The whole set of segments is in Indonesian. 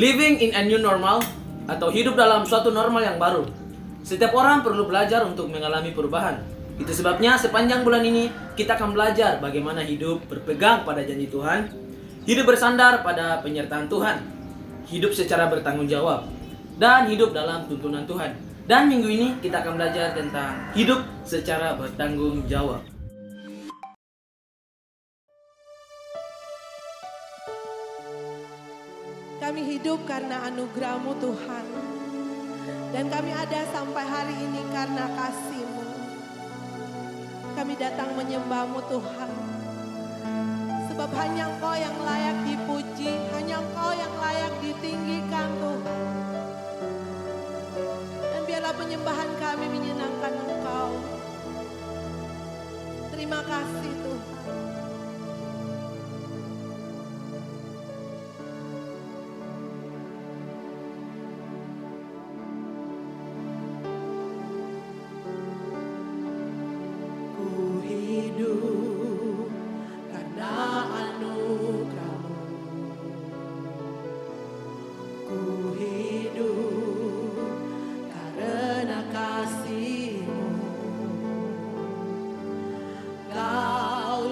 Living in a new normal atau hidup dalam suatu normal yang baru. Setiap orang perlu belajar untuk mengalami perubahan. Itu sebabnya sepanjang bulan ini kita akan belajar bagaimana hidup berpegang pada janji Tuhan, hidup bersandar pada penyertaan Tuhan, hidup secara bertanggung jawab, dan hidup dalam tuntunan Tuhan. Dan minggu ini kita akan belajar tentang hidup secara bertanggung jawab. Kami hidup karena anugerah-Mu Tuhan. Dan kami ada sampai hari ini karena kasih-Mu. Kami datang menyembah-Mu Tuhan. Sebab hanya Engkau yang layak dipuji, hanya Engkau yang layak ditinggikan Tuhan. Dan biarlah penyembahan kami menyenangkan Engkau. Terima kasih Tuhan. Kau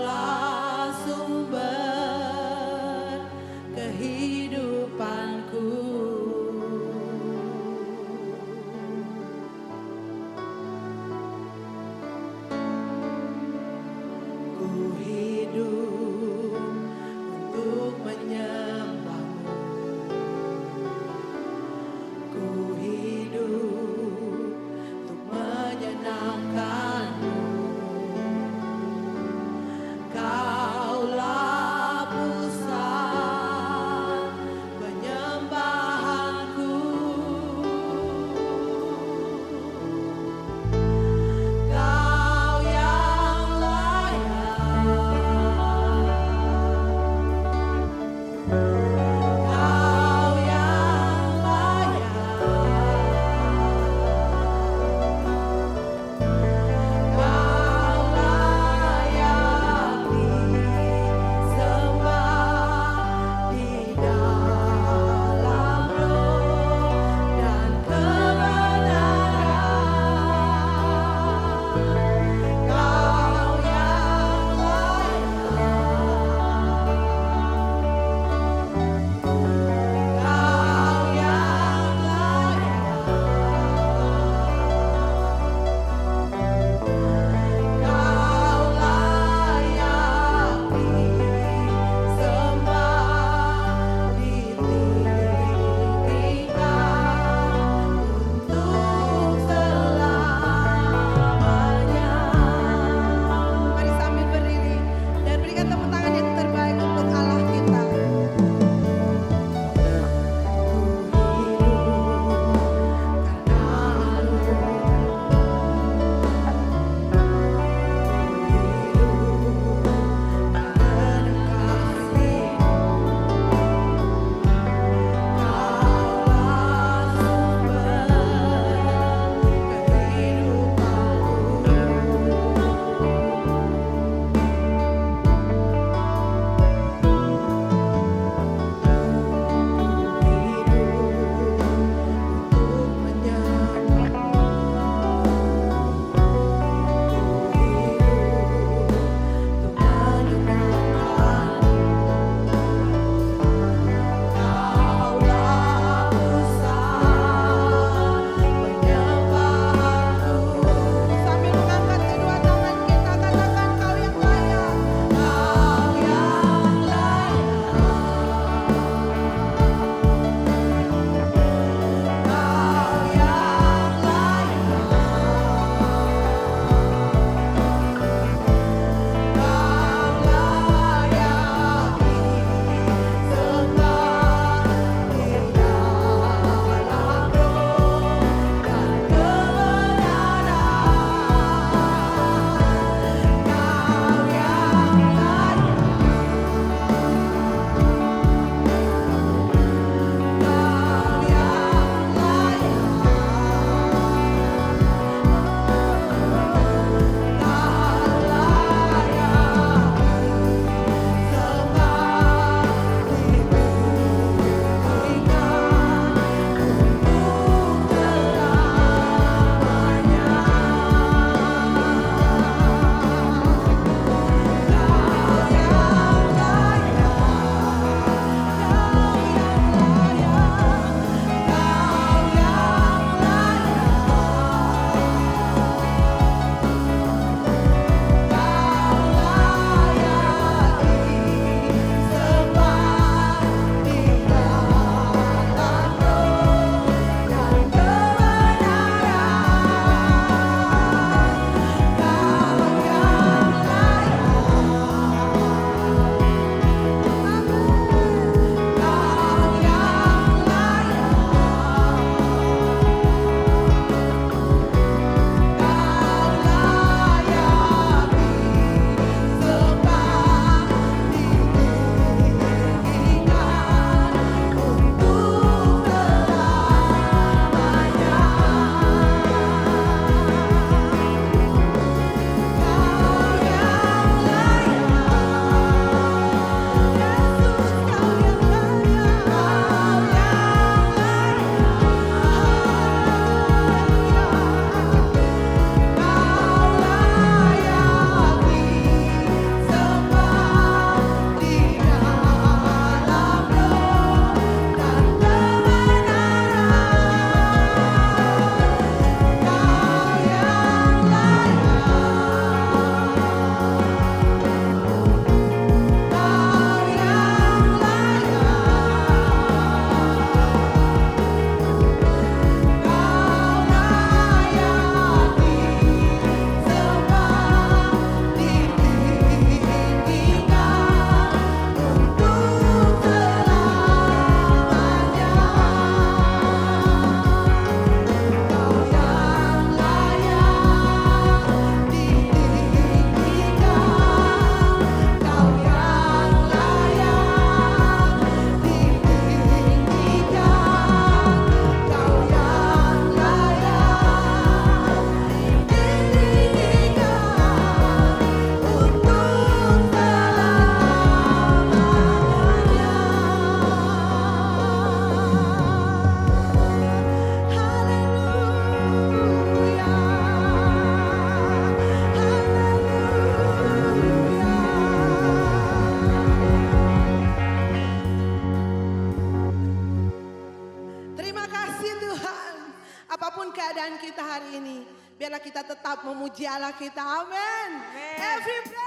keadaan kita hari ini. Biarlah kita tetap memuji Allah kita. Amin. Every praise.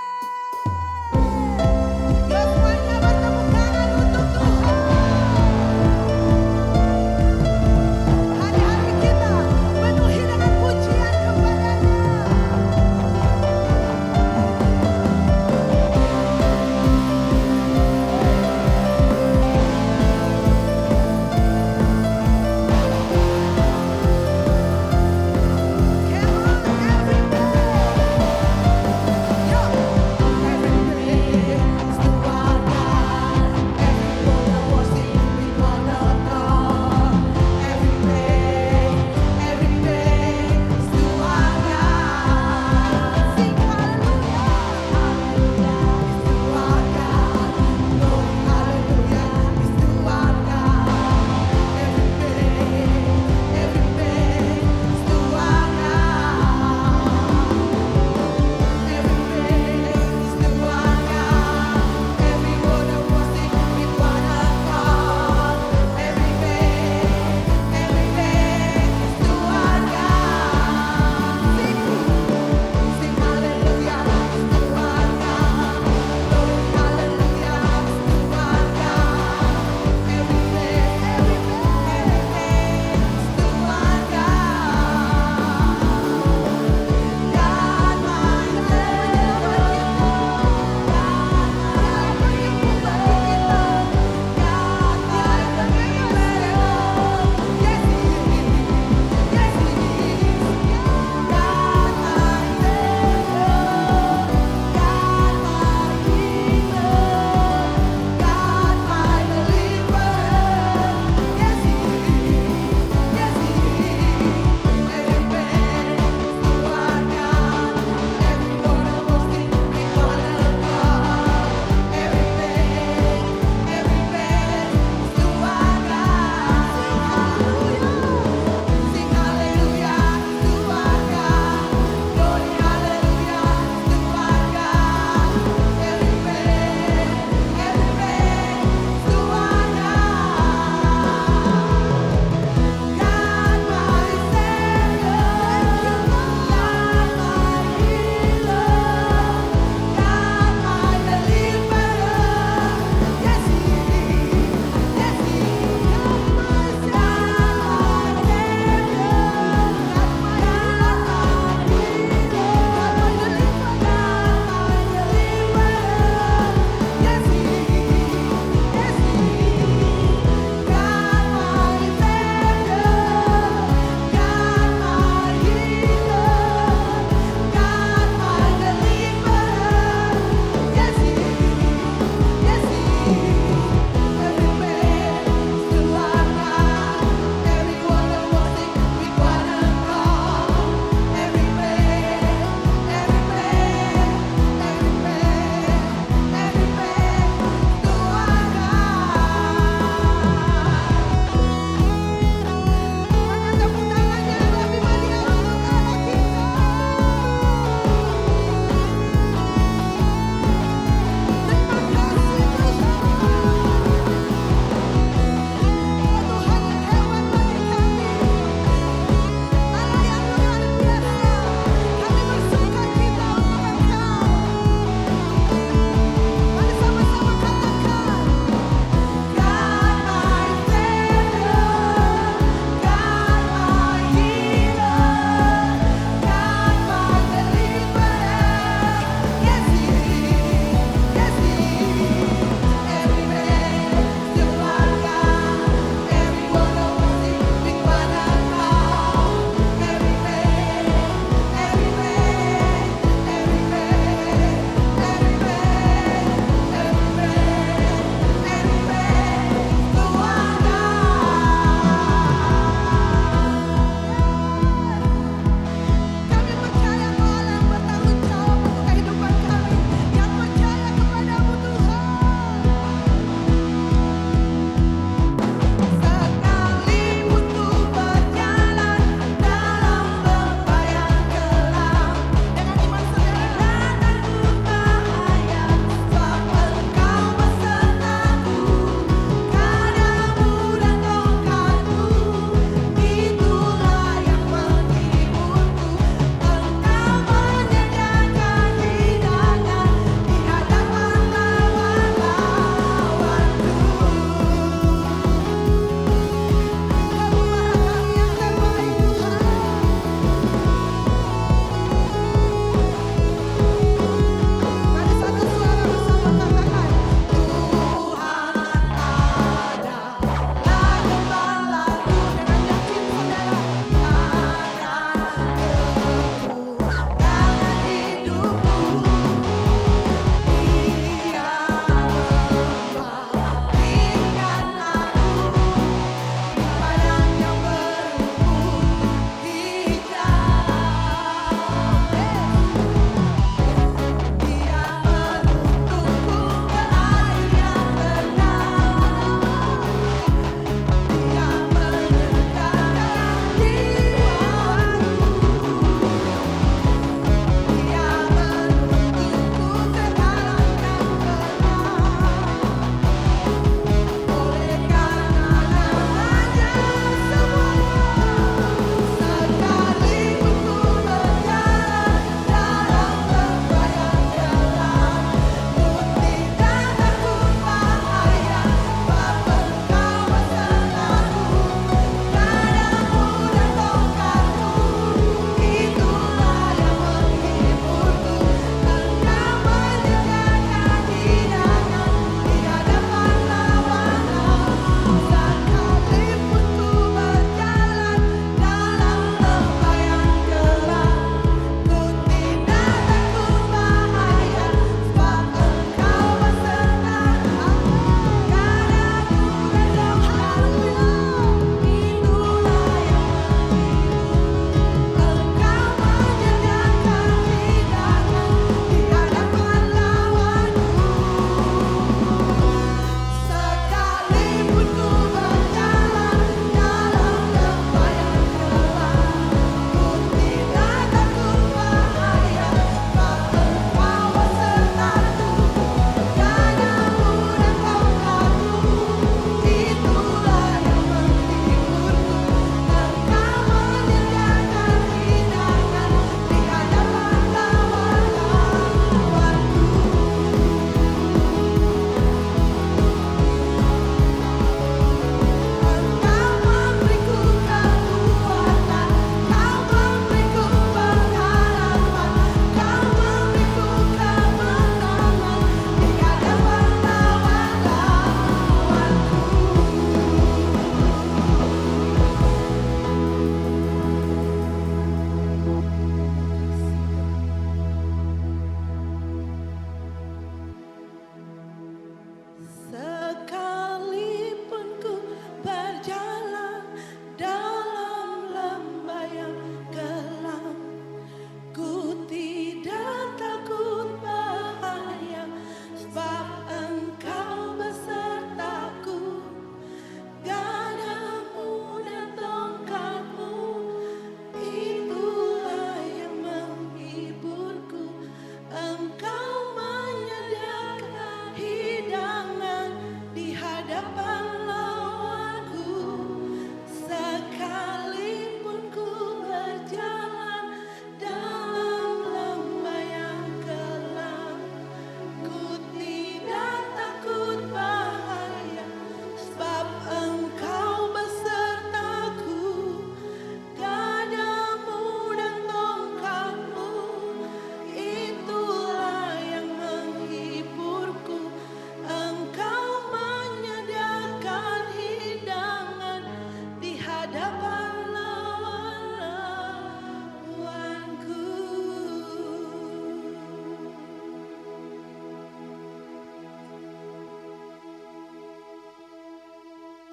Yuk semuanya bertepuk tangan untuk Tuhan. Hari-hari kita penuhi dengan pujian kepada-Nya. Come on, everybody. Yo.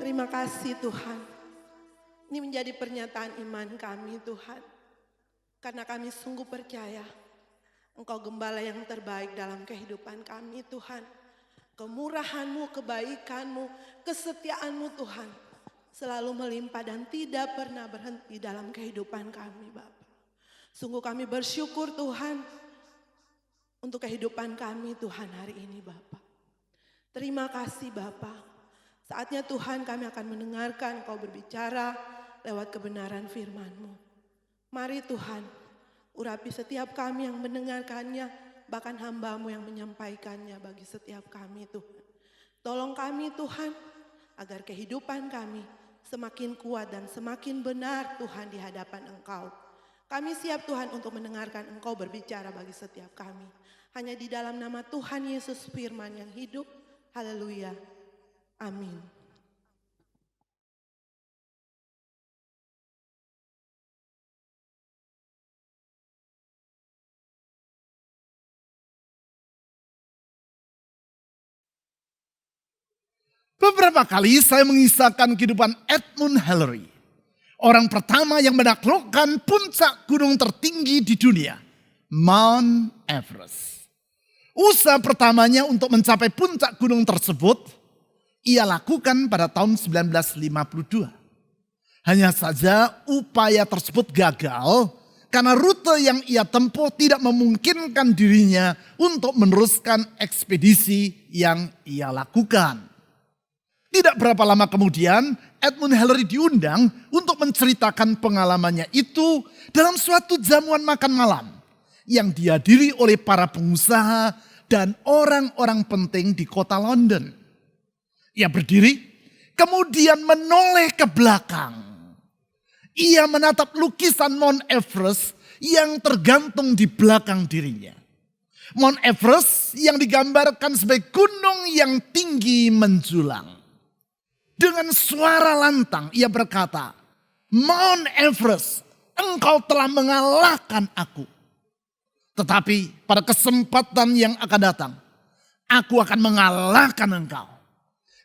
Terima kasih Tuhan. Ini menjadi pernyataan iman kami Tuhan. Karena kami sungguh percaya Engkau gembala yang terbaik dalam kehidupan kami Tuhan. Kemurahan-Mu, kebaikan-Mu, kesetiaan-Mu Tuhan selalu melimpah dan tidak pernah berhenti dalam kehidupan kami Bapa. Sungguh kami bersyukur Tuhan untuk kehidupan kami Tuhan hari ini Bapa. Terima kasih Bapa. Saatnya Tuhan kami akan mendengarkan Engkau berbicara lewat kebenaran firman-Mu. Mari Tuhan, urapi setiap kami yang mendengarkannya, bahkan hamba-Mu yang menyampaikannya bagi setiap kami Tuhan. Tolong kami Tuhan, agar kehidupan kami semakin kuat dan semakin benar Tuhan di hadapan Engkau. Kami siap Tuhan untuk mendengarkan Engkau berbicara bagi setiap kami. Hanya di dalam nama Tuhan Yesus firman yang hidup. Haleluya. Amin. Beberapa kali saya mengisahkan kehidupan Edmund Hillary. Orang pertama yang menaklukkan puncak gunung tertinggi di dunia, Mount Everest. Usaha pertamanya untuk mencapai puncak gunung tersebut, ia lakukan pada tahun 1952. Hanya saja upaya tersebut gagal karena rute yang ia tempuh tidak memungkinkan dirinya untuk meneruskan ekspedisi yang ia lakukan. Tidak berapa lama kemudian, Edmund Hillary diundang untuk menceritakan pengalamannya itu dalam suatu jamuan makan malam yang dihadiri oleh para pengusaha dan orang-orang penting di kota London. Ia berdiri, kemudian menoleh ke belakang. Ia menatap lukisan Mount Everest yang tergantung di belakang dirinya. Mount Everest yang digambarkan sebagai gunung yang tinggi menjulang. Dengan suara lantang ia berkata, Mount Everest, engkau telah mengalahkan aku. Tetapi pada kesempatan yang akan datang, aku akan mengalahkan engkau.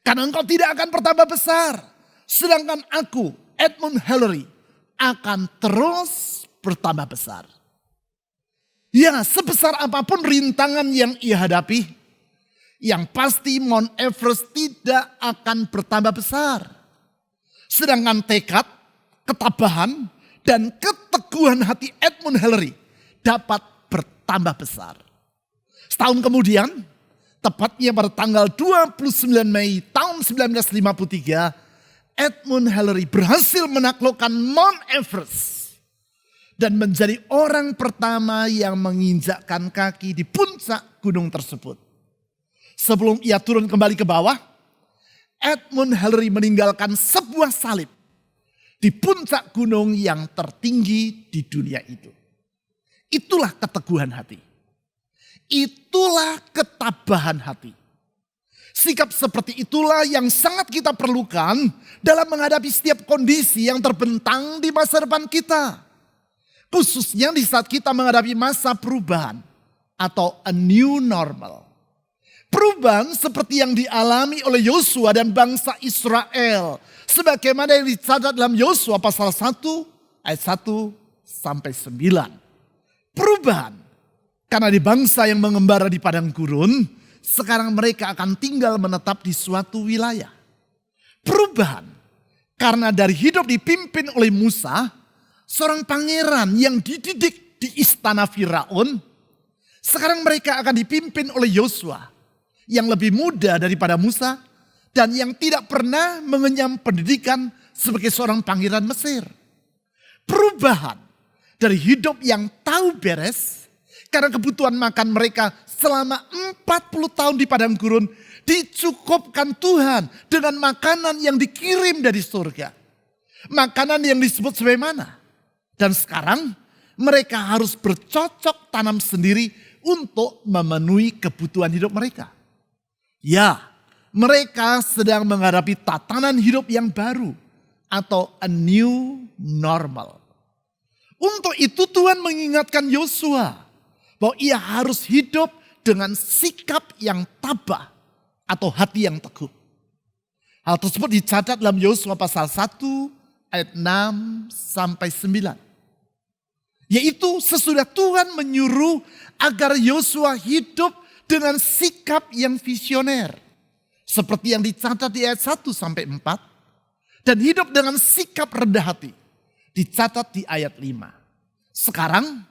Karena engkau tidak akan bertambah besar. Sedangkan aku, Edmund Hillary, akan terus bertambah besar. Ya, sebesar apapun rintangan yang ia hadapi, yang pasti Mount Everest tidak akan bertambah besar. Sedangkan tekad, ketabahan, dan keteguhan hati Edmund Hillary dapat bertambah besar. Setahun kemudian, tepatnya pada tanggal 29 Mei tahun 1953, Edmund Hillary berhasil menaklukkan Mount Everest dan menjadi orang pertama yang menginjakkan kaki di puncak gunung tersebut. Sebelum ia turun kembali ke bawah, Edmund Hillary meninggalkan sebuah salib di puncak gunung yang tertinggi di dunia itu. Itulah keteguhan hati. Itulah ketabahan hati. Sikap seperti itulah yang sangat kita perlukan dalam menghadapi setiap kondisi yang terbentang di masa depan kita. Khususnya di saat kita menghadapi masa perubahan atau a new normal. Perubahan seperti yang dialami oleh Yosua dan bangsa Israel. Sebagaimana yang dicatat dalam Yosua pasal 1 ayat 1 sampai 9. Perubahan. Karena di bangsa yang mengembara di padang gurun, sekarang mereka akan tinggal menetap di suatu wilayah. Perubahan. Karena dari hidup dipimpin oleh Musa, seorang pangeran yang dididik di istana Firaun, sekarang mereka akan dipimpin oleh Yosua yang lebih muda daripada Musa dan yang tidak pernah mengenyam pendidikan sebagai seorang pangeran Mesir. Perubahan dari hidup yang tahu beres karena kebutuhan makan mereka selama 40 tahun di padang gurun dicukupkan Tuhan dengan makanan yang dikirim dari surga. Makanan yang disebut sebagai mana. Dan sekarang mereka harus bercocok tanam sendiri untuk memenuhi kebutuhan hidup mereka. Ya, mereka sedang menghadapi tatanan hidup yang baru atau a new normal. Untuk itu Tuhan mengingatkan Yosua bahwa ia harus hidup dengan sikap yang tabah atau hati yang teguh. Hal tersebut dicatat dalam Yosua pasal 1 ayat 6 sampai 9. Yaitu sesudah Tuhan menyuruh agar Yosua hidup dengan sikap yang visioner. Seperti yang dicatat di ayat 1 sampai 4. Dan hidup dengan sikap rendah hati. Dicatat di ayat 5. Sekarang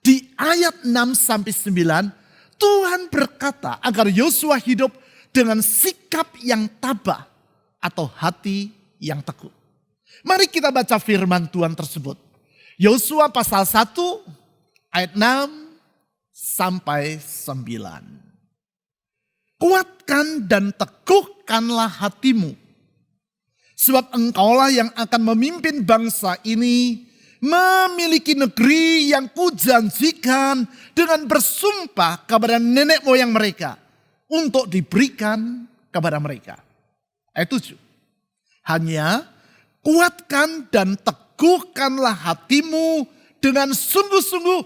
di ayat 6 sampai 9. Tuhan berkata agar Yosua hidup dengan sikap yang tabah atau hati yang teguh. Mari kita baca firman Tuhan tersebut. Yosua pasal 1 ayat 6 sampai 9. Kuatkan dan teguhkanlah hatimu. Sebab engkaulah yang akan memimpin bangsa ini memiliki negeri yang kujanjikan dengan bersumpah kepada nenek moyang mereka untuk diberikan kepada mereka. Ayat 7. Hanya kuatkan dan teguhkanlah hatimu dengan sungguh-sungguh.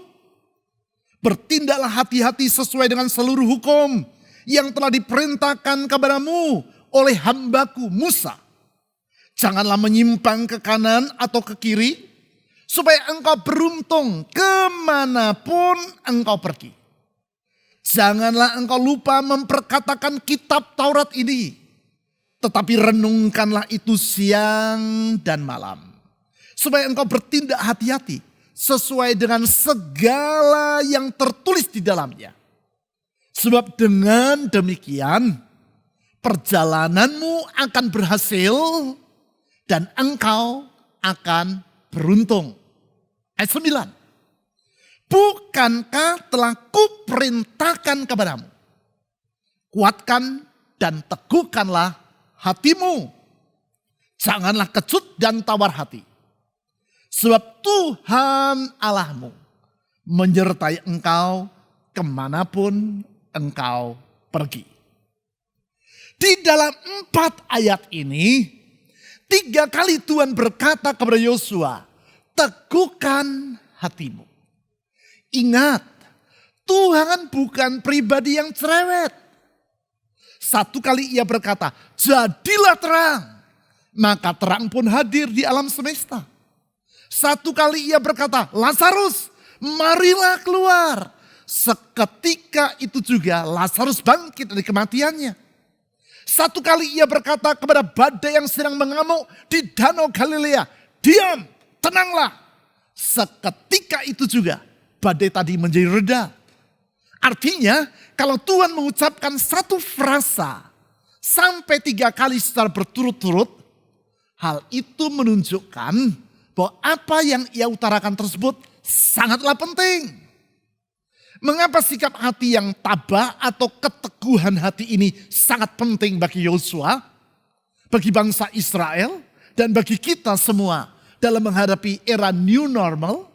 Bertindaklah hati-hati sesuai dengan seluruh hukum yang telah diperintahkan kepadamu oleh hambaku Musa. Janganlah menyimpang ke kanan atau ke kiri, supaya engkau beruntung kemanapun engkau pergi. Janganlah engkau lupa memperkatakan kitab Taurat ini, tetapi renungkanlah itu siang dan malam. Supaya engkau bertindak hati-hati sesuai dengan segala yang tertulis di dalamnya. Sebab dengan demikian perjalananmu akan berhasil dan engkau akan beruntung. Ayat 9. Bukankah telah kuperintahkan kepadamu? Kuatkan dan teguhkanlah hatimu. Janganlah kecut dan tawar hati. Sebab Tuhan Allahmu menyertai engkau kemanapun engkau pergi. Di dalam 4 ayat ini, 3 kali Tuhan berkata kepada Yosua, teguhkan hatimu. Ingat, Tuhan bukan pribadi yang cerewet. 1 kali ia berkata, jadilah terang. Maka terang pun hadir di alam semesta. 1 kali ia berkata, Lazarus, marilah keluar. Seketika itu juga Lazarus bangkit dari kematiannya. 1 kali ia berkata kepada badai yang sedang mengamuk di Danau Galilea, diam, tenanglah. Seketika itu juga badai tadi menjadi reda. Artinya kalau Tuhan mengucapkan satu frasa sampai 3 kali secara berturut-turut, hal itu menunjukkan bahwa apa yang ia utarakan tersebut sangatlah penting. Mengapa sikap hati yang tabah atau keteguhan hati ini sangat penting bagi Yosua, bagi bangsa Israel, dan bagi kita semua dalam menghadapi era new normal?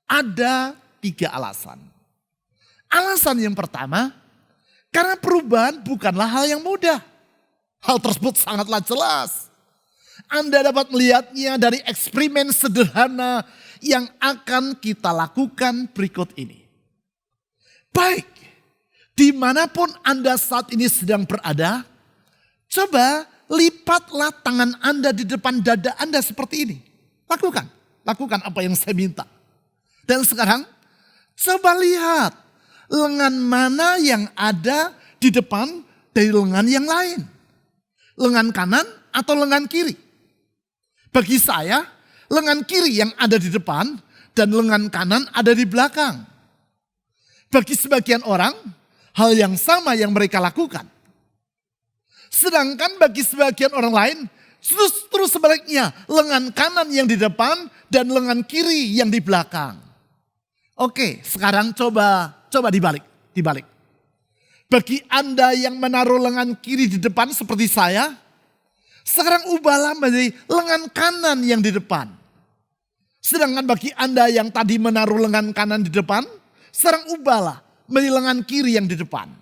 Ada 3 alasan. Alasan yang pertama, karena perubahan bukanlah hal yang mudah. Hal tersebut sangatlah jelas. Anda dapat melihatnya dari eksperimen sederhana yang akan kita lakukan berikut ini. Baik, dimanapun Anda saat ini sedang berada, coba lipatlah tangan Anda di depan dada Anda seperti ini. Lakukan apa yang saya minta. Dan sekarang, coba lihat lengan mana yang ada di depan dari lengan yang lain. Lengan kanan atau lengan kiri. Bagi saya, lengan kiri yang ada di depan dan lengan kanan ada di belakang. Bagi sebagian orang, hal yang sama yang mereka lakukan. Sedangkan bagi sebagian orang lain, justru sebaliknya, lengan kanan yang di depan dan lengan kiri yang di belakang. Oke, sekarang coba dibalik. Bagi Anda yang menaruh lengan kiri di depan seperti saya, sekarang ubahlah menjadi lengan kanan yang di depan. Sedangkan bagi Anda yang tadi menaruh lengan kanan di depan, sekarang ubahlah menjadi lengan kiri yang di depan.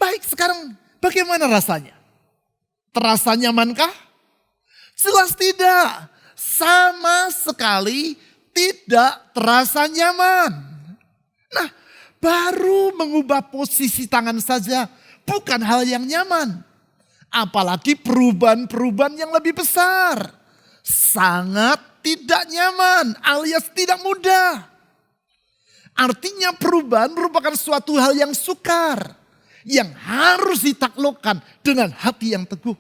Baik, sekarang bagaimana rasanya? Terasa nyamankah? Jelas tidak. Sama sekali tidak terasa nyaman. Nah, baru mengubah posisi tangan saja bukan hal yang nyaman. Apalagi perubahan-perubahan yang lebih besar. Sangat tidak nyaman alias tidak mudah. Artinya perubahan merupakan suatu hal yang sukar. Yang harus ditaklukkan dengan hati yang teguh.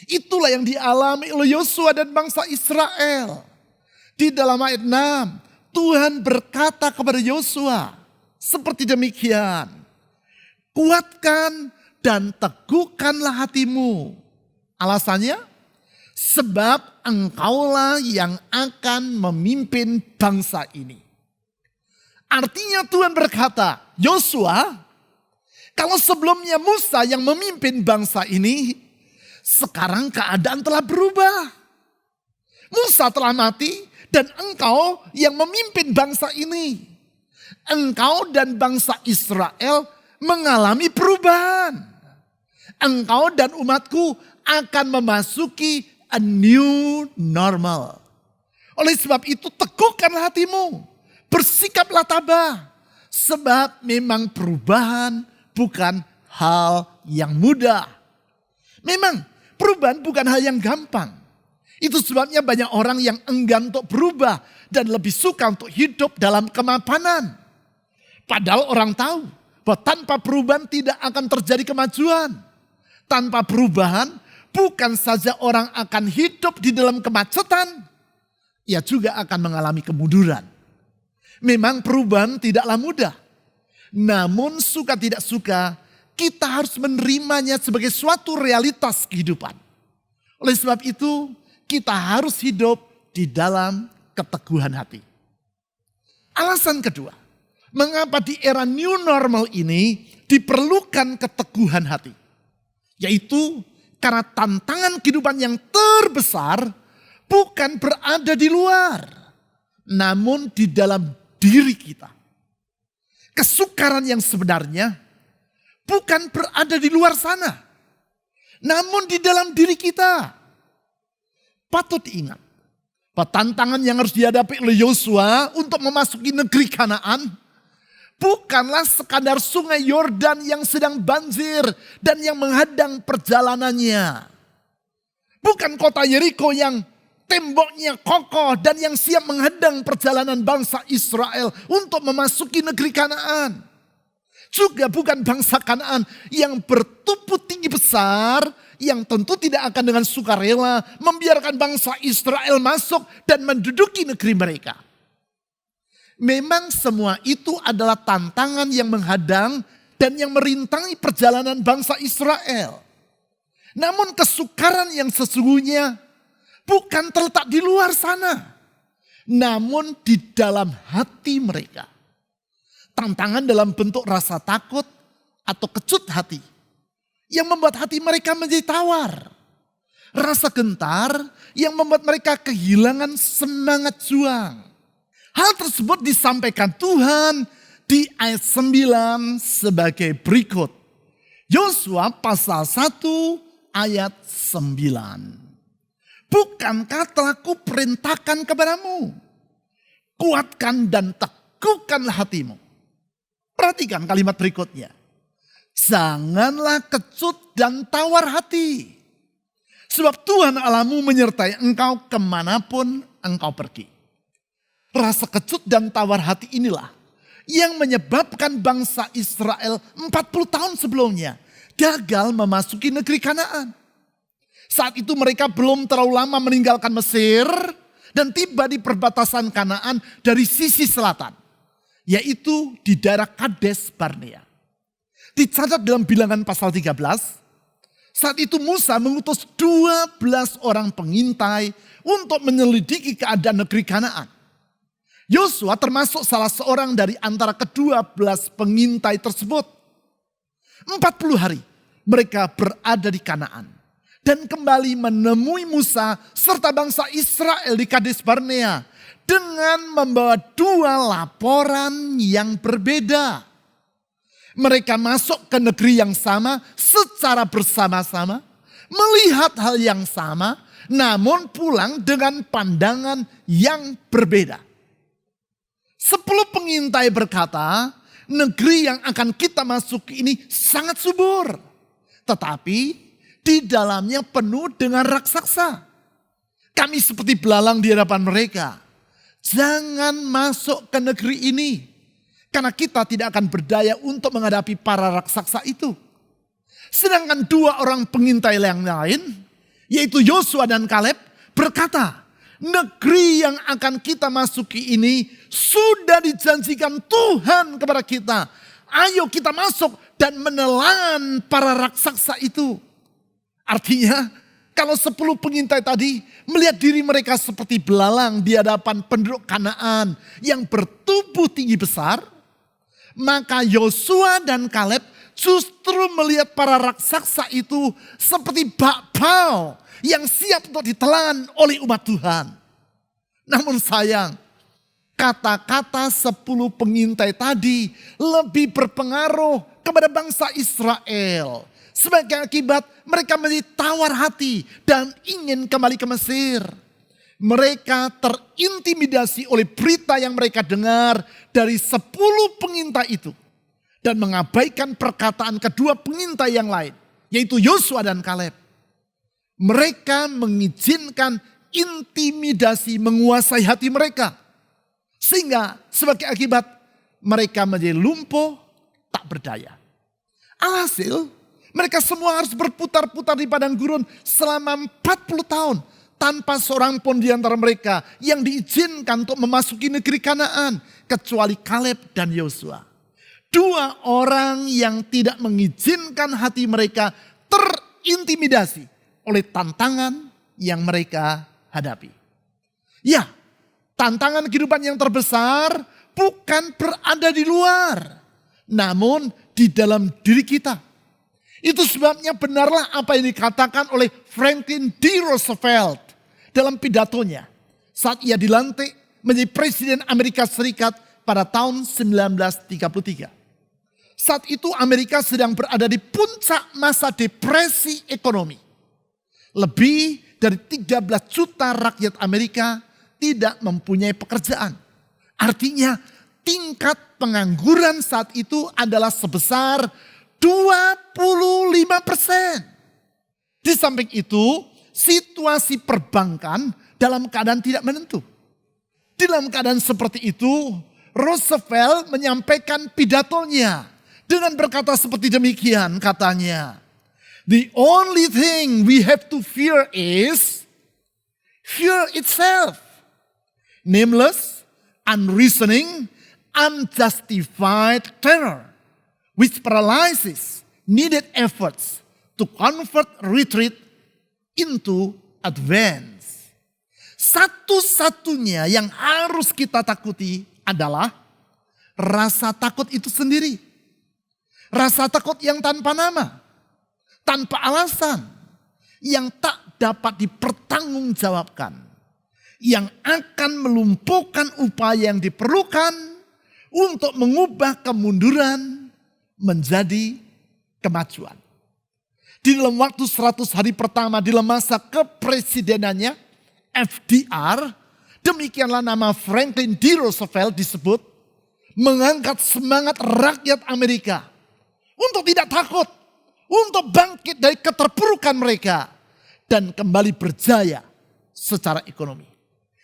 Itulah yang dialami oleh Yosua dan bangsa Israel. Di dalam ayat 6, Tuhan berkata kepada Yosua seperti demikian. Kuatkan dan teguhkanlah hatimu. Alasannya? Sebab engkaulah yang akan memimpin bangsa ini. Artinya Tuhan berkata, Yosua, kalau sebelumnya Musa yang memimpin bangsa ini, sekarang keadaan telah berubah. Musa telah mati dan engkau yang memimpin bangsa ini. Engkau dan bangsa Israel mengalami perubahan. Engkau dan umatku akan memasuki a new normal. Oleh sebab itu teguhkanlah hatimu. Bersikaplah tabah. Sebab memang perubahan bukan hal yang mudah. Memang perubahan bukan hal yang gampang. Itu sebabnya banyak orang yang enggan untuk berubah dan lebih suka untuk hidup dalam kemapanan. Padahal orang tahu bahwa tanpa perubahan tidak akan terjadi kemajuan. Tanpa perubahan bukan saja orang akan hidup di dalam kemacetan, ia juga akan mengalami kemunduran. Memang perubahan tidaklah mudah. Namun suka tidak suka, kita harus menerimanya sebagai suatu realitas kehidupan. Oleh sebab itu, kita harus hidup di dalam keteguhan hati. Alasan kedua, mengapa di era new normal ini diperlukan keteguhan hati. Yaitu karena tantangan kehidupan yang terbesar bukan berada di luar, namun di dalam diri kita. Kesukaran yang sebenarnya bukan berada di luar sana, namun di dalam diri kita. Patut diingat bahwa tantangan yang harus dihadapi oleh Yosua untuk memasuki negeri Kanaan bukanlah sekadar sungai Yordan yang sedang banjir dan yang menghadang perjalanannya. Bukan kota Yeriko yang temboknya kokoh dan yang siap menghadang perjalanan bangsa Israel untuk memasuki negeri Kanaan. Juga bukan bangsa Kanaan yang bertubuh tinggi besar yang tentu tidak akan dengan sukarela membiarkan bangsa Israel masuk dan menduduki negeri mereka. Memang semua itu adalah tantangan yang menghadang dan yang merintangi perjalanan bangsa Israel. Namun kesukaran yang sesungguhnya bukan terletak di luar sana, namun di dalam hati mereka. Tantangan dalam bentuk rasa takut atau kecut hati yang membuat hati mereka menjadi tawar. Rasa gentar yang membuat mereka kehilangan semangat juang. Hal tersebut disampaikan Tuhan di ayat 9 sebagai berikut. Yosua pasal 1 ayat 9. Bukankah telah kuperintahkan kepadamu? Kuatkan dan teguhkanlah hatimu. Perhatikan kalimat berikutnya. Janganlah kecut dan tawar hati. Sebab Tuhan Allahmu menyertai engkau kemanapun engkau pergi. Rasa kecut dan tawar hati inilah yang menyebabkan bangsa Israel 40 tahun sebelumnya gagal memasuki negeri Kanaan. Saat itu mereka belum terlalu lama meninggalkan Mesir dan tiba di perbatasan Kanaan dari sisi selatan. Yaitu di daerah Kades Barnea. Dicatat dalam Bilangan pasal 13. Saat itu Musa mengutus 12 orang pengintai untuk menyelidiki keadaan negeri Kanaan. Yosua termasuk salah seorang dari antara ke-12 pengintai tersebut. 40 hari mereka berada di Kanaan. Dan kembali menemui Musa serta bangsa Israel di Kades Barnea. Dengan membawa 2 laporan yang berbeda. Mereka masuk ke negeri yang sama secara bersama-sama. Melihat hal yang sama. Namun pulang dengan pandangan yang berbeda. 10 pengintai berkata, negeri yang akan kita masuki ini sangat subur. Tetapi Di dalamnya penuh dengan raksasa. Kami seperti belalang di hadapan mereka. Jangan masuk ke negeri ini. Karena kita tidak akan berdaya untuk menghadapi para raksasa itu. Sedangkan dua orang pengintai yang lain, yaitu Yosua dan Kaleb, berkata, negeri yang akan kita masuki ini sudah dijanjikan Tuhan kepada kita. Ayo kita masuk dan menelan para raksasa itu. Artinya, kalau 10 pengintai tadi melihat diri mereka seperti belalang di hadapan penduduk Kanaan yang bertubuh tinggi besar, maka Yosua dan Kaleb justru melihat para raksasa itu seperti bakpao yang siap untuk ditelan oleh umat Tuhan. Namun sayang, kata-kata 10 pengintai tadi lebih berpengaruh kepada bangsa Israel. Sebagai akibat mereka menjadi tawar hati dan ingin kembali ke Mesir. Mereka terintimidasi oleh berita yang mereka dengar dari 10 pengintai itu. Dan mengabaikan perkataan kedua pengintai yang lain, yaitu Yosua dan Kaleb. Mereka mengizinkan intimidasi menguasai hati mereka. Sehingga sebagai akibat mereka menjadi lumpuh, tak berdaya. Alhasil mereka semua harus berputar-putar di padang gurun selama 40 tahun. Tanpa seorang pun di antara mereka yang diizinkan untuk memasuki negeri Kanaan. Kecuali Kaleb dan Yosua. Dua orang yang tidak mengizinkan hati mereka terintimidasi oleh tantangan yang mereka hadapi. Ya, tantangan kehidupan yang terbesar bukan berada di luar. Namun di dalam diri kita. Itu sebabnya benarlah apa yang dikatakan oleh Franklin D. Roosevelt dalam pidatonya saat ia dilantik menjadi Presiden Amerika Serikat pada tahun 1933. Saat itu Amerika sedang berada di puncak masa depresi ekonomi. Lebih dari 13 juta rakyat Amerika tidak mempunyai pekerjaan. Artinya tingkat pengangguran saat itu adalah sebesar 25%. Di samping itu, situasi perbankan dalam keadaan tidak menentu. Dalam keadaan seperti itu, Roosevelt menyampaikan pidatonya dengan berkata seperti demikian, katanya, "The only thing we have to fear is fear itself. Nameless, unreasoning, unjustified terror, which paralyzes needed efforts to convert retreat into advance." Satu-satunya yang harus kita takuti adalah rasa takut itu sendiri. Rasa takut yang tanpa nama, tanpa alasan, yang tak dapat dipertanggungjawabkan, yang akan melumpuhkan upaya yang diperlukan untuk mengubah kemunduran menjadi kemajuan. Di dalam waktu 100 hari pertama dalam masa kepresidenannya, FDR, demikianlah nama Franklin D. Roosevelt disebut, mengangkat semangat rakyat Amerika untuk tidak takut, untuk bangkit dari keterpurukan mereka dan kembali berjaya secara ekonomi.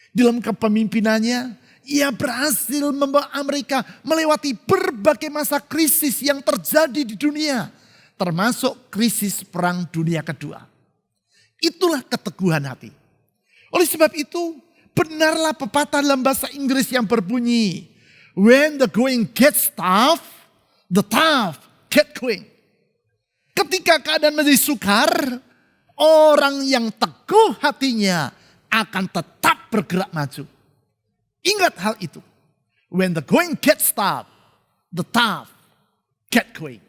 Dalam kepemimpinannya, ia berhasil membawa Amerika melewati berbagai masa krisis yang terjadi di dunia, termasuk krisis Perang Dunia Kedua. Itulah keteguhan hati. Oleh sebab itu, benarlah pepatah dalam bahasa Inggris yang berbunyi, "When the going gets tough, the tough get going." Ketika keadaan menjadi sukar, orang yang teguh hatinya akan tetap bergerak maju. Ingat hal itu. When the going gets tough, the tough get going.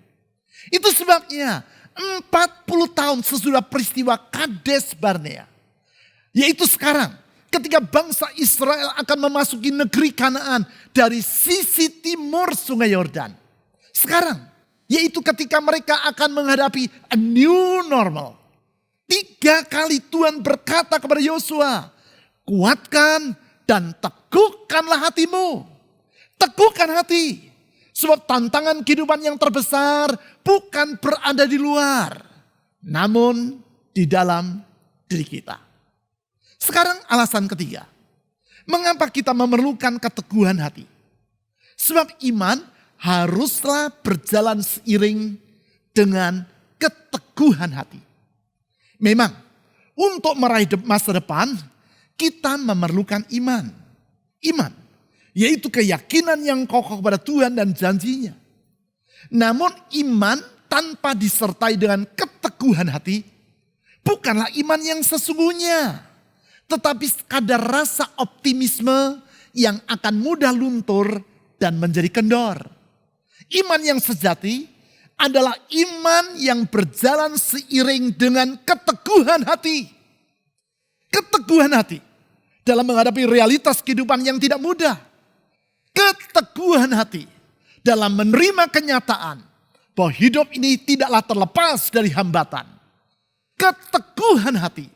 Itu sebabnya 40 tahun sesudah peristiwa Kades Barnea, yaitu sekarang ketika bangsa Israel akan memasuki negeri Kanaan dari sisi timur Sungai Yordan. Sekarang, yaitu ketika mereka akan menghadapi a new normal. 3 kali Tuhan berkata kepada Yosua, "Kuatkan dan teguhkanlah hatimu." Teguhkan hati. Sebab tantangan kehidupan yang terbesar bukan berada di luar. namun di dalam diri kita. Sekarang alasan ketiga. Mengapa kita memerlukan keteguhan hati? Sebab iman haruslah berjalan seiring dengan keteguhan hati. Memang untuk meraih masa depan kita memerlukan iman. Iman yaitu keyakinan yang kokoh kepada Tuhan dan janjinya. Namun iman tanpa disertai dengan keteguhan hati bukanlah iman yang sesungguhnya. Tetapi sekadar rasa optimisme yang akan mudah luntur dan menjadi kendor. Iman yang sejati adalah iman yang berjalan seiring dengan keteguhan hati. Keteguhan hati dalam menghadapi realitas kehidupan yang tidak mudah. Keteguhan hati dalam menerima kenyataan bahwa hidup ini tidaklah terlepas dari hambatan. Keteguhan hati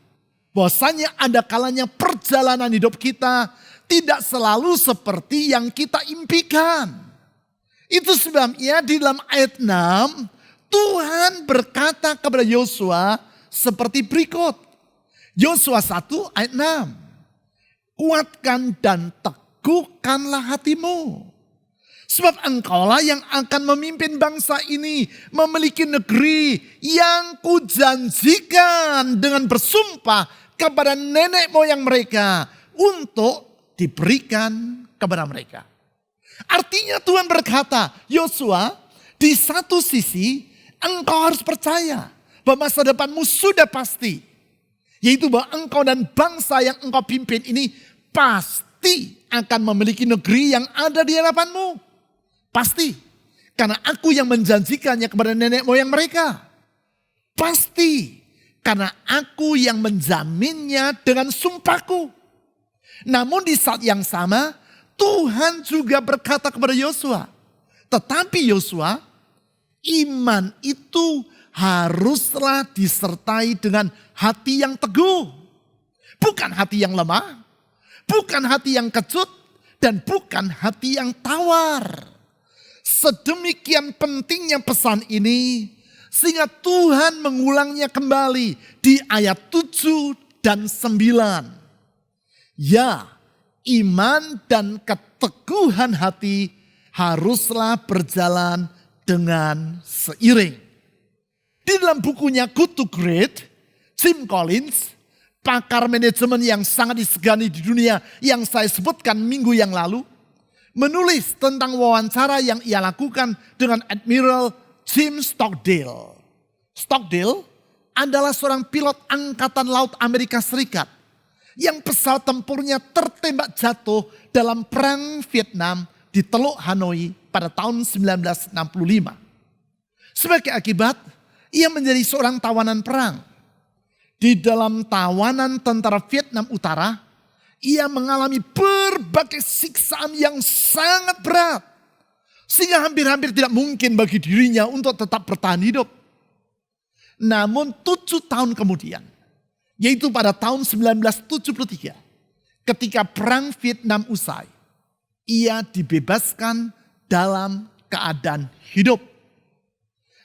bahwasanya ada kalanya perjalanan hidup kita tidak selalu seperti yang kita impikan. Itu sebabnya di dalam ayat 6 Tuhan berkata kepada Yosua seperti berikut. Yosua 1 ayat 6. Kuatkan dan teguhkanlah hatimu. Sebab engkaulah yang akan memimpin bangsa ini memiliki negeri yang kujanjikan dengan bersumpah kepada nenek moyang mereka untuk diberikan kepada mereka. Artinya Tuhan berkata, Yosua, di satu sisi engkau harus percaya bahwa masa depanmu sudah pasti. Yaitu bahwa engkau dan bangsa yang engkau pimpin ini pasti akan memiliki negeri yang ada di hadapanmu. Pasti. Karena aku yang menjanjikannya kepada nenek moyang mereka. Pasti. Karena aku yang menjaminnya dengan sumpahku. Namun di saat yang sama Tuhan juga berkata kepada Yosua. Tetapi Yosua, iman itu haruslah disertai dengan hati yang teguh. Bukan hati yang lemah. Bukan hati yang kecut. Dan bukan hati yang tawar. Sedemikian pentingnya pesan ini. Sehingga Tuhan mengulangnya kembali di ayat 7 dan 9. Ya, iman dan keteguhan hati haruslah berjalan dengan seiring. Di dalam bukunya Good to Great, Jim Collins, pakar manajemen yang sangat disegani di dunia yang saya sebutkan minggu yang lalu, menulis tentang wawancara yang ia lakukan dengan Admiral Jim Stockdale. Stockdale adalah seorang pilot angkatan laut Amerika Serikat yang pesawat tempurnya tertembak jatuh dalam perang Vietnam di Teluk Hanoi pada tahun 1965. Sebagai akibat, ia menjadi seorang tawanan perang. Di dalam tawanan tentara Vietnam Utara, ia mengalami berbagai siksaan yang sangat berat. Sehingga hampir-hampir tidak mungkin bagi dirinya untuk tetap bertahan hidup. Namun 7 tahun kemudian, yaitu pada tahun 1973, ketika perang Vietnam usai, ia dibebaskan dalam keadaan hidup.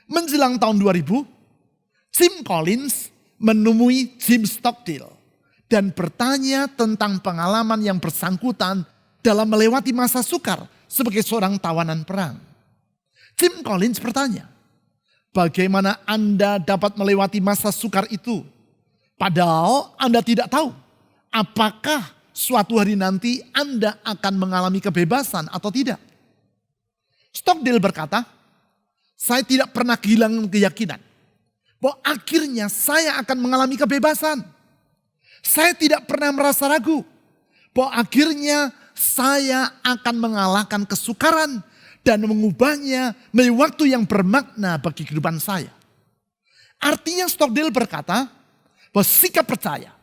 Menjelang tahun 2000, Jim Collins menemui Jim Stockdale dan bertanya tentang pengalaman yang bersangkutan dalam melewati masa sukar sebagai seorang tawanan perang. Jim Collins bertanya, bagaimana Anda dapat melewati masa sukar itu? Padahal Anda tidak tahu apakah suatu hari nanti Anda akan mengalami kebebasan atau tidak. Stockdale berkata, saya tidak pernah kehilangan keyakinan bahwa akhirnya saya akan mengalami kebebasan. Saya tidak pernah merasa ragu bahwa akhirnya saya akan mengalahkan kesukaran dan mengubahnya menjadi waktu yang bermakna bagi kehidupan saya. Artinya Stockdale berkata bahwa sikap percaya,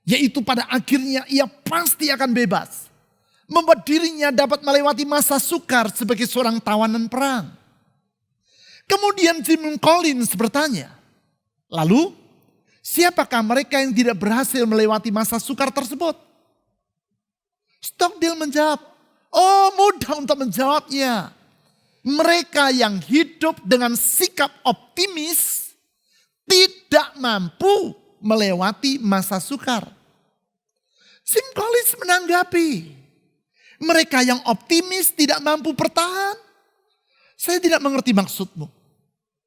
yaitu pada akhirnya ia pasti akan bebas, membuat dirinya dapat melewati masa sukar sebagai seorang tawanan perang. Kemudian Jim Collins bertanya, lalu siapakah mereka yang tidak berhasil melewati masa sukar tersebut? Stockdale menjawab, oh mudah untuk menjawabnya. Mereka yang hidup dengan sikap optimis tidak mampu melewati masa sukar. Jim Collins menanggapi, mereka yang optimis tidak mampu bertahan. Saya tidak mengerti maksudmu.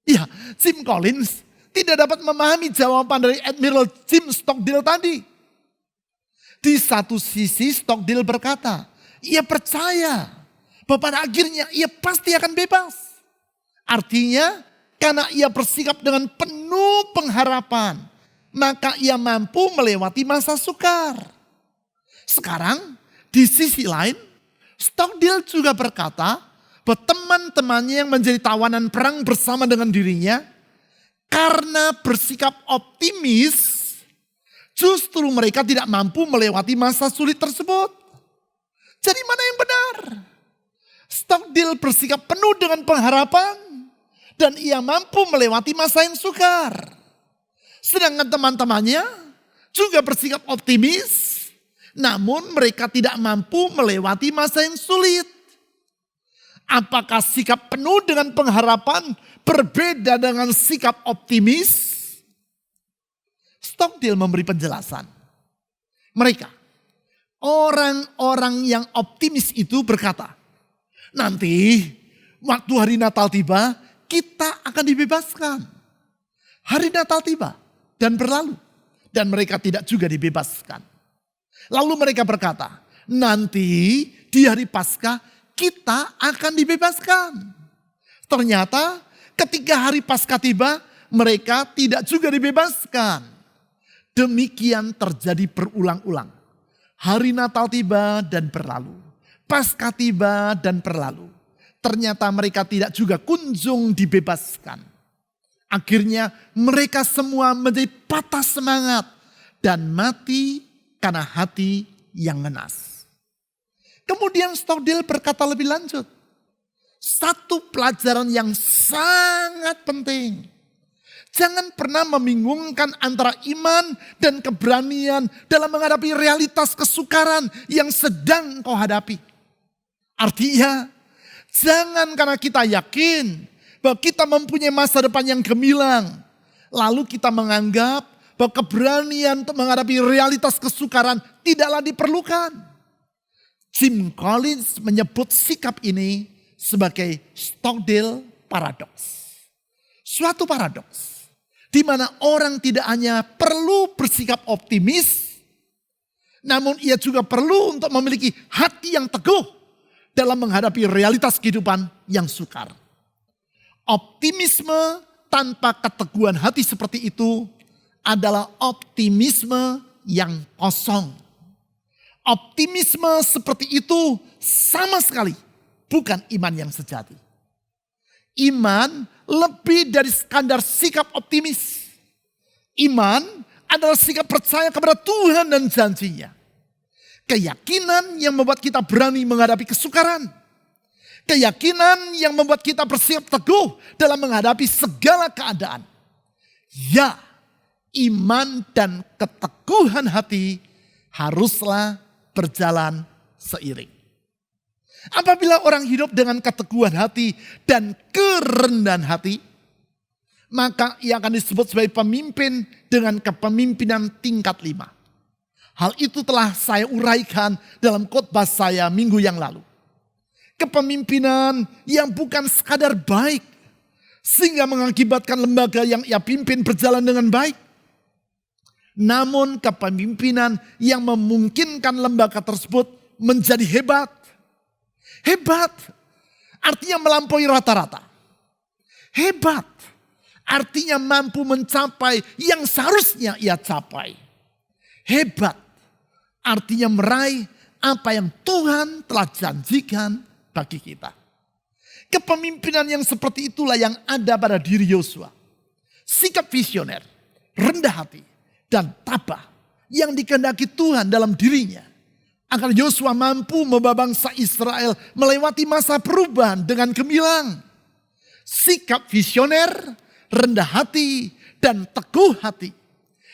Ya, Jim Collins tidak dapat memahami jawaban dari Admiral Jim Stockdale tadi. Di satu sisi Stockdale berkata, ia percaya bahwa pada akhirnya ia pasti akan bebas. Artinya karena ia bersikap dengan penuh pengharapan, maka ia mampu melewati masa sukar. Sekarang di sisi lain, Stockdale juga berkata bahwa teman-temannya yang menjadi tawanan perang bersama dengan dirinya, karena bersikap optimis, justru mereka tidak mampu melewati masa sulit tersebut. Jadi mana yang benar? Stockdale bersikap penuh dengan pengharapan dan ia mampu melewati masa yang sukar. Sedangkan teman-temannya juga bersikap optimis, namun mereka tidak mampu melewati masa yang sulit. Apakah sikap penuh dengan pengharapan berbeda dengan sikap optimis? Stockdale memberi penjelasan. Mereka, orang-orang yang optimis itu berkata, nanti waktu hari Natal tiba, kita akan dibebaskan. Hari Natal tiba dan berlalu, dan mereka tidak juga dibebaskan. Lalu mereka berkata, nanti di hari Paskah kita akan dibebaskan. Ternyata ketika hari Paskah tiba, mereka tidak juga dibebaskan. Demikian terjadi berulang-ulang. Hari Natal tiba dan berlalu. Paskah tiba dan berlalu. Ternyata mereka tidak juga kunjung dibebaskan. Akhirnya mereka semua menjadi patah semangat dan mati karena hati yang ngenas. Kemudian Stockdale berkata lebih lanjut. Satu pelajaran yang sangat penting. Jangan pernah membingungkan antara iman dan keberanian dalam menghadapi realitas kesukaran yang sedang kau hadapi. Artinya, jangan karena kita yakin bahwa kita mempunyai masa depan yang gemilang, lalu kita menganggap bahwa keberanian untuk menghadapi realitas kesukaran tidaklah diperlukan. Jim Collins menyebut sikap ini sebagai Stockdale paradox. Suatu paradoks di mana orang tidak hanya perlu bersikap optimis, namun ia juga perlu untuk memiliki hati yang teguh dalam menghadapi realitas kehidupan yang sukar. Optimisme tanpa keteguhan hati seperti itu adalah optimisme yang kosong. Optimisme seperti itu sama sekali bukan iman yang sejati. Iman lebih dari sekadar sikap optimis. Iman adalah sikap percaya kepada Tuhan dan janjinya. Keyakinan yang membuat kita berani menghadapi kesukaran. Keyakinan yang membuat kita bersiap teguh dalam menghadapi segala keadaan. Ya, iman dan keteguhan hati haruslah berjalan seiring. Apabila orang hidup dengan keteguhan hati dan kerendahan hati, maka ia akan disebut sebagai pemimpin dengan kepemimpinan tingkat 5. Hal itu telah saya uraikan dalam khotbah saya minggu yang lalu. Kepemimpinan yang bukan sekadar baik, sehingga mengakibatkan lembaga yang ia pimpin berjalan dengan baik. Namun kepemimpinan yang memungkinkan lembaga tersebut menjadi hebat. Hebat artinya melampaui rata-rata. Hebat artinya mampu mencapai yang seharusnya ia capai. Hebat artinya meraih apa yang Tuhan telah janjikan bagi kita. Kepemimpinan yang seperti itulah yang ada pada diri Yosua. Sikap visioner, rendah hati, dan tabah yang dikehendaki Tuhan dalam dirinya. Agar Yosua mampu membawa bangsa Israel melewati masa perubahan dengan gemilang. Sikap visioner, rendah hati, dan teguh hati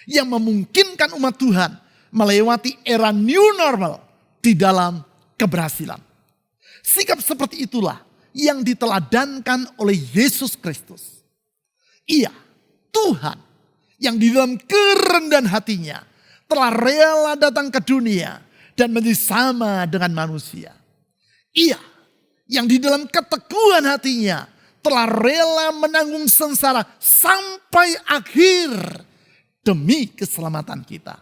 yang memungkinkan umat Tuhan melewati era new normal di dalam keberhasilan. Sikap seperti itulah yang diteladankan oleh Yesus Kristus. Ia, Tuhan, yang di dalam kerendahan hatinya telah rela datang ke dunia dan menjadi sama dengan manusia. Ia yang di dalam keteguhan hatinya telah rela menanggung sengsara sampai akhir demi keselamatan kita.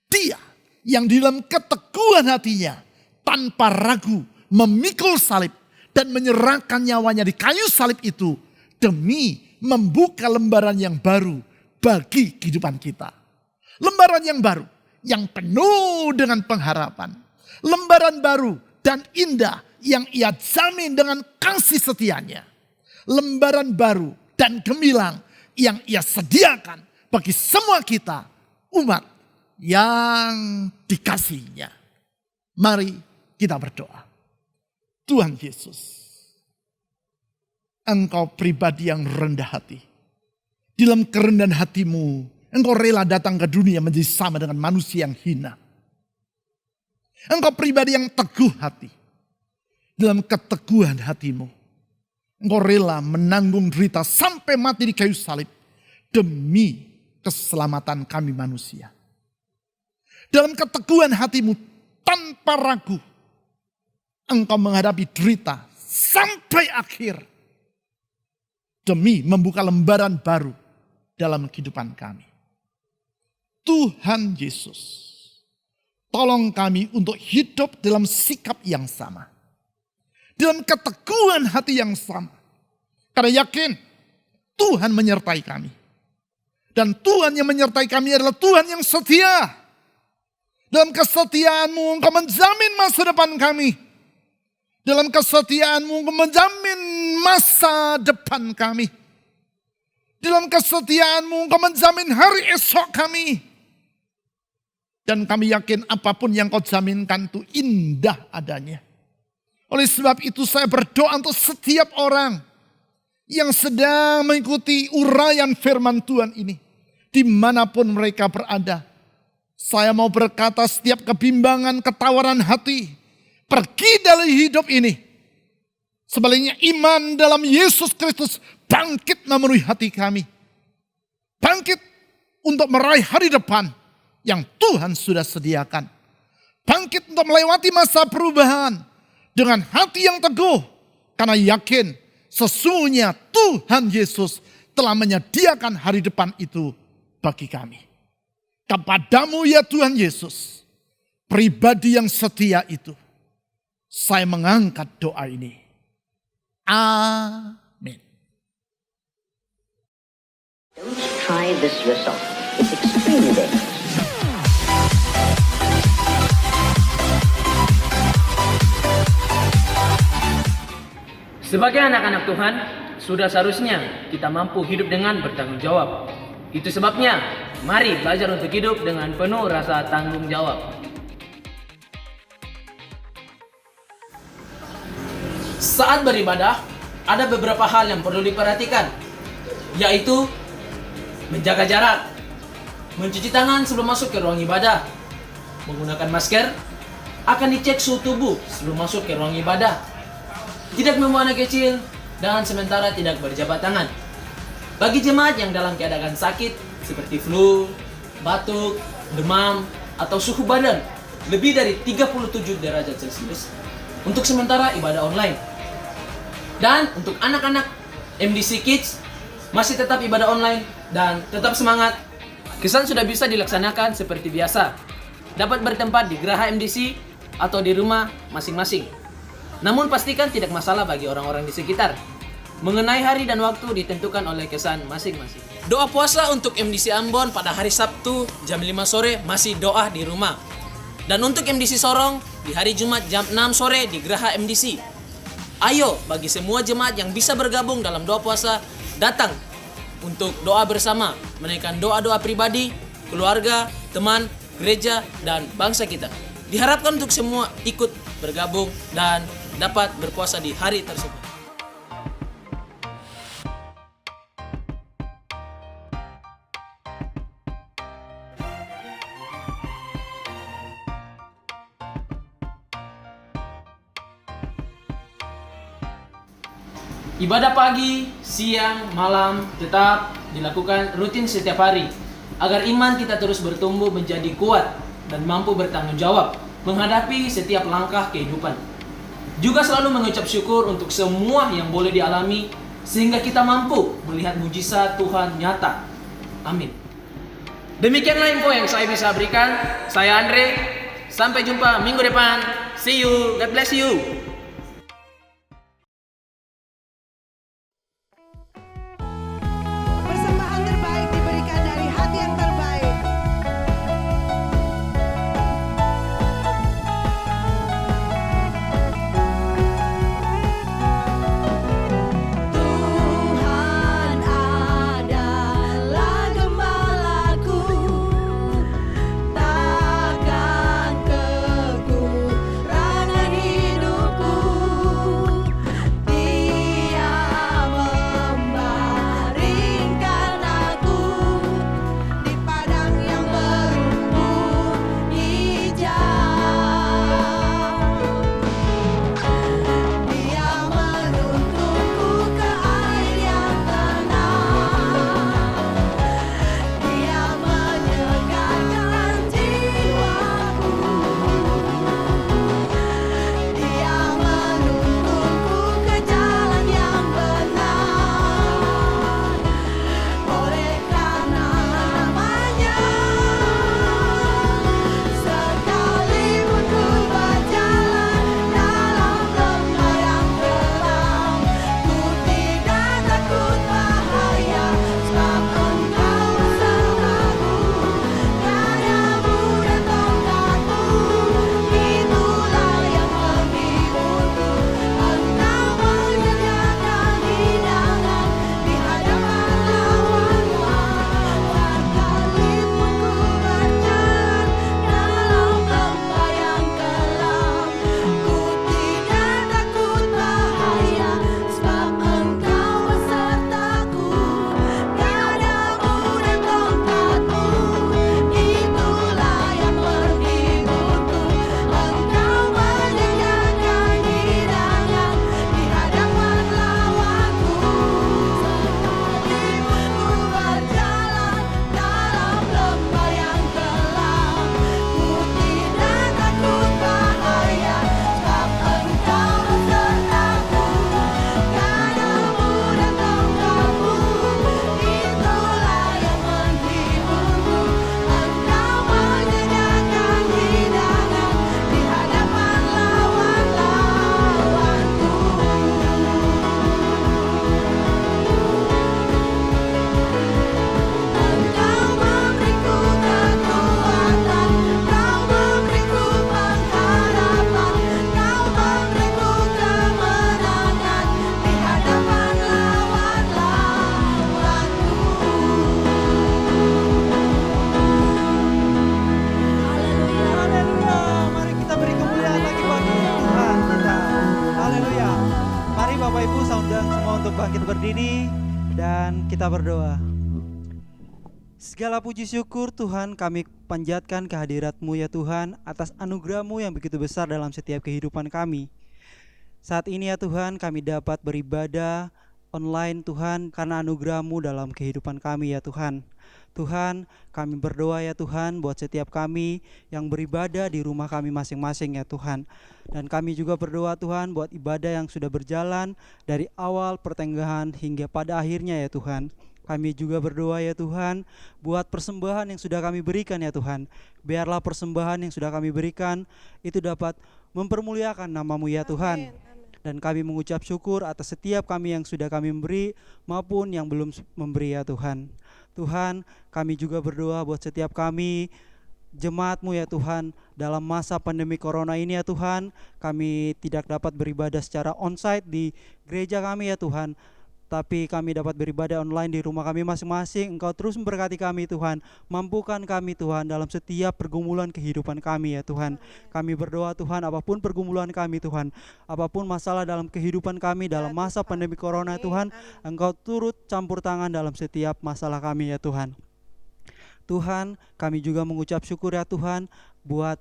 Dia yang di dalam keteguhan hatinya tanpa ragu memikul salib dan menyerahkan nyawanya di kayu salib itu demi membuka lembaran yang baru bagi kehidupan kita. Lembaran yang baru yang penuh dengan pengharapan. Lembaran baru dan indah yang ia jamin dengan kasih setianya. Lembaran baru dan gemilang yang ia sediakan bagi semua kita, umat yang dikasihinya. Mari kita berdoa. Tuhan Yesus, Engkau pribadi yang rendah hati. Di dalam kerendahan hatimu, Engkau rela datang ke dunia menjadi sama dengan manusia yang hina. Engkau pribadi yang teguh hati. Dalam keteguhan hatimu, Engkau rela menanggung derita sampai mati di kayu salib demi keselamatan kami manusia. Dalam keteguhan hatimu tanpa ragu, Engkau menghadapi derita sampai akhir demi membuka lembaran baru dalam kehidupan kami. Tuhan Yesus, tolong kami untuk hidup dalam sikap yang sama. Dalam keteguhan hati yang sama. Karena yakin Tuhan menyertai kami. Dan Tuhan yang menyertai kami adalah Tuhan yang setia. Dalam kesetiaan-Mu Engkau menjamin masa depan kami. Dalam kesetiaan-Mu Engkau menjamin masa depan kami. Dalam kesetiaan-Mu Engkau menjamin hari esok kami. Dan kami yakin apapun yang Kau jaminkan itu indah adanya. Oleh sebab itu saya berdoa untuk setiap orang yang sedang mengikuti uraian firman Tuhan ini. Dimanapun mereka berada. Saya mau berkata setiap kebimbangan, ketawaran hati. Pergi dari hidup ini. Sebaliknya iman dalam Yesus Kristus bangkit memenuhi hati kami. Bangkit untuk meraih hari depan yang Tuhan sudah sediakan. Bangkit untuk melewati masa perubahan. Dengan hati yang teguh. Karena yakin sesungguhnya Tuhan Yesus telah menyediakan hari depan itu bagi kami. Kepadamu ya Tuhan Yesus. Pribadi yang setia itu. Saya mengangkat doa ini. Amin. Don't try this yourself. It's extremely dangerous. Sebagai anak-anak Tuhan, sudah seharusnya kita mampu hidup dengan bertanggung jawab. Itu sebabnya, mari belajar untuk hidup dengan penuh rasa tanggung jawab. Saat beribadah, ada beberapa hal yang perlu diperhatikan, yaitu menjaga jarak, mencuci tangan sebelum masuk ke ruang ibadah, menggunakan masker, akan dicek suhu tubuh sebelum masuk ke ruang ibadah, tidak membawa anak kecil, dan sementara tidak berjabat tangan. Bagi jemaat yang dalam keadaan sakit seperti flu, batuk, demam, atau suhu badan lebih dari 37 derajat Celcius, untuk sementara ibadah online. Dan untuk anak-anak MDC Kids masih tetap ibadah online dan tetap semangat. Kesan sudah bisa dilaksanakan seperti biasa. Dapat bertempat di Geraha MDC atau di rumah masing-masing. Namun pastikan tidak masalah bagi orang-orang di sekitar. Mengenai hari dan waktu ditentukan oleh kesan masing-masing. Doa puasa untuk MDC Ambon pada hari Sabtu jam 5 sore masih doa di rumah. Dan untuk MDC Sorong di hari Jumat jam 6 sore di Geraha MDC. Ayo bagi semua jemaat yang bisa bergabung dalam doa puasa datang untuk doa bersama, menaikkan doa-doa pribadi, keluarga, teman, gereja, dan bangsa kita. Diharapkan untuk semua ikut bergabung dan dapat berpuasa di hari tersebut. Ibadah pagi, siang, malam tetap dilakukan rutin setiap hari agar iman kita terus bertumbuh menjadi kuat dan mampu bertanggung jawab menghadapi setiap langkah kehidupan. Juga selalu mengucap syukur untuk semua yang boleh dialami sehingga kita mampu melihat mujizat Tuhan nyata. Amin. Demikianlah info yang saya bisa berikan. Saya Andre. Sampai jumpa minggu depan. See you. God bless you. Persembahan terbaik diberikan dari hati yang terbaik. Tuhan adalah gembalaku, takkan kekurangan hidupku. Dia membaringkan aku di padang yang berumput hijau. Dia menuntunku ke air yang tenang. Dia menyegarkan jiwaku. Dia menuntunku ke jalan yang benar. Oleh karena namanya, sekalipun ku berjalan dalam lembah yang gelap, ku tidak takut bahaya, sebab Engkau besertaku. Gadamu dan tongkatmu, itulah yang menghiburku. Engkau menyediakan hidangan di hadapan lawan-lawan. Sekalipun ku berjalan dalam lembah yang gelap, ku tidak takut bahaya, sebab Engkau besertaku. Gadamu dan tongkatmu, itulah yang menghiburku. Engkau menyediakan hidangan di hadapan lawanku. Sekalipun ku berjalan dalam lembah yang gelap, ku tidak takut bahaya, sebab Engkau besertaku. Gadamu dan tongkatmu, itulah yang menghiburku. Engkau menyediakan hidangan di hadapan lawan-lawanku. Engkau memberiku kekuatan, Kau memberiku pengharapan, Kau memberiku kemenangan di hadapan lawan-lawanku. Haleluya, mari kita beri kemuliaan lagi bagi Tuhan kita. Haleluya. Mari Bapak Ibu saya undang semua untuk bangkit berdiri dan kita berdoa. Segala puji syukur Tuhan kami panjatkan kehadirat-Mu ya Tuhan atas anugerah-Mu yang begitu besar dalam setiap kehidupan kami. Saat ini ya Tuhan kami dapat beribadah online Tuhan karena anugerah-Mu dalam kehidupan kami ya Tuhan. Tuhan, kami berdoa ya Tuhan buat setiap kami yang beribadah di rumah kami masing-masing ya Tuhan. Dan kami juga berdoa Tuhan buat ibadah yang sudah berjalan dari awal pertengahan hingga pada akhirnya ya Tuhan. Kami juga berdoa ya Tuhan buat persembahan yang sudah kami berikan ya Tuhan. Biarlah persembahan yang sudah kami berikan itu dapat mempermuliakan nama-Mu ya Tuhan. Dan kami mengucap syukur atas setiap kami yang sudah kami memberi maupun yang belum memberi ya Tuhan. Tuhan, kami juga berdoa buat setiap kami jemaat-Mu ya Tuhan dalam masa pandemi corona ini ya Tuhan. Kami tidak dapat beribadah secara onsite di gereja kami ya Tuhan, tapi kami dapat beribadah online di rumah kami masing-masing. Engkau terus memberkati kami Tuhan, mampukan kami Tuhan dalam setiap pergumulan kehidupan kami ya Tuhan. Kami berdoa Tuhan, apapun pergumulan kami Tuhan, apapun masalah dalam kehidupan kami dalam masa pandemi corona Tuhan, Engkau turut campur tangan dalam setiap masalah kami ya Tuhan. Tuhan, kami juga mengucap syukur ya Tuhan buat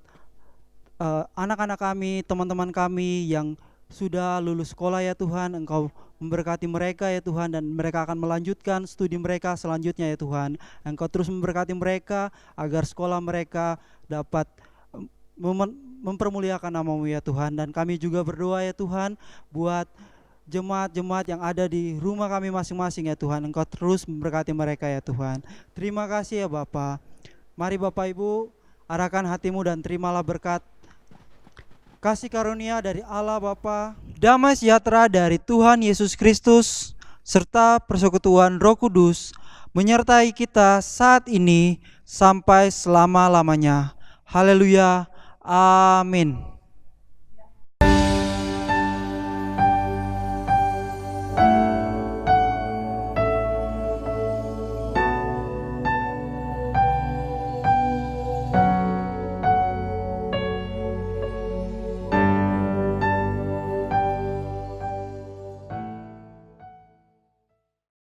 anak-anak kami, teman-teman kami yang sudah lulus sekolah ya Tuhan, Engkau memberkati mereka ya Tuhan, dan mereka akan melanjutkan studi mereka selanjutnya ya Tuhan. Engkau terus memberkati mereka agar sekolah mereka dapat mempermuliakan nama-Mu ya Tuhan. Dan kami juga berdoa ya Tuhan buat jemaat-jemaat yang ada di rumah kami masing-masing ya Tuhan. Engkau terus memberkati mereka ya Tuhan. Terima kasih ya Bapa. Mari Bapak Ibu arahkan hatimu dan terimalah berkat kasih karunia dari Allah Bapa, damai sejahtera dari Tuhan Yesus Kristus, serta persekutuan Roh Kudus menyertai kita saat ini sampai selama-lamanya. Haleluya. Amin.